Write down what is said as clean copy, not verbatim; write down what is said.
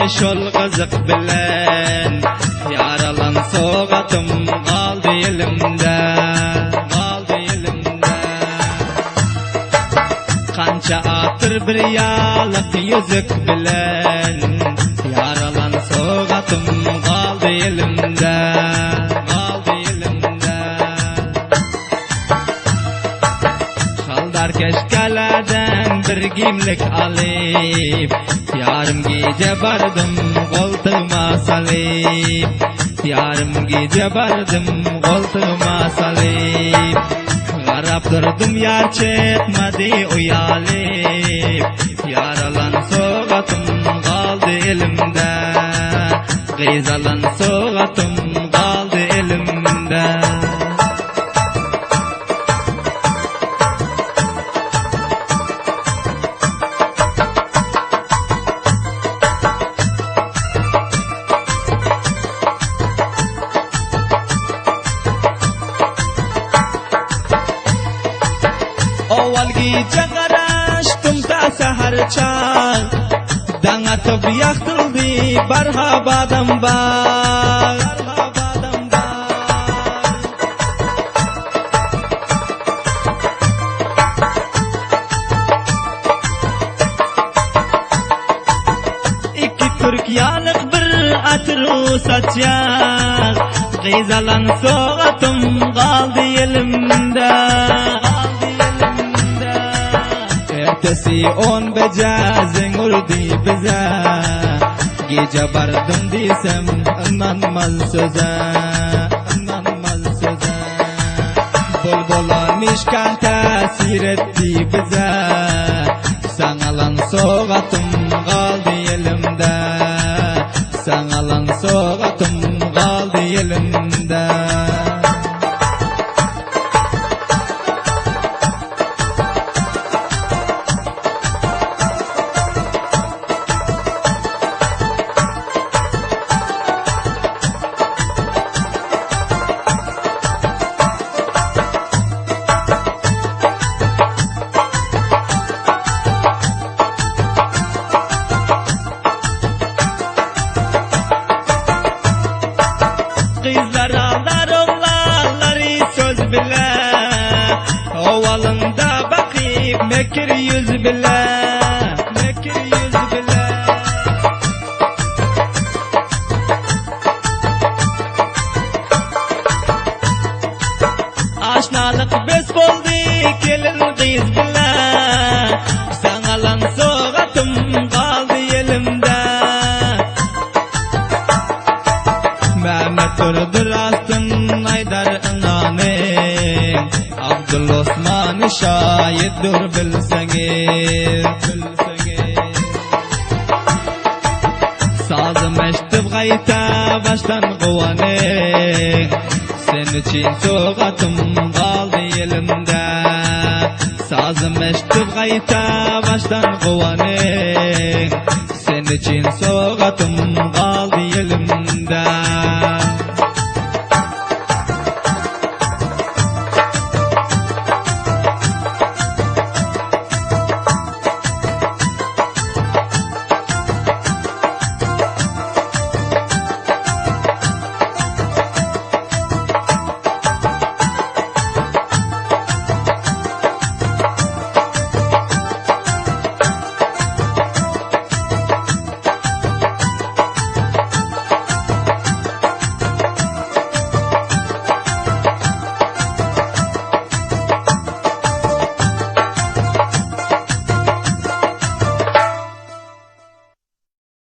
şol kızık bilen yaralan soğatım kaldı elimde, kaldı elimde. Kança atır bir yalık yüzük bilen yaralan soğatım kaldı elimde, kaldı elimde. Kaldar keşkelerden bir gimlik alıp yarım gece bardım koltuğuma salıp, yarım gece bardım koltuğuma salıp. Garap durdum yar çekmedi uyalıp, yaralan soğatım kaldı elimde, gıyzalan soğatım kaldı elimde. Awal gece qarashdim ta saharchan, dangatib yaqtildi barhabadan bar, barhabadan bar. İki Türkiyanıq bir atru saçyan, gıyzalan soğatım qaldı elimde. Ertesi 10 becazın urdi bize, gece bardım desem inanmaz söze, inanmaz söze. Bulbula mişkan tesir etti bize, sanalan soğatım kaldı elimde, sanalan soğatım kaldı elimde. Kızlar ağlar oğlanları söz bile, ovalında bakıp mekir yüz bile, mekir yüz bile. Aşnalık bes oldu gelin kız bile, sanalan soğatım kaldı elimde. Mehmet durdur astın Aydar inanim, Abdul Osman şahit dur bilseniz, bilseniz. Sazım eştib gayta baştan kovanim, sen için soğatım kaldı elimde. Sazım eştib gayta baştan kovanim, sen için soğatım kaldı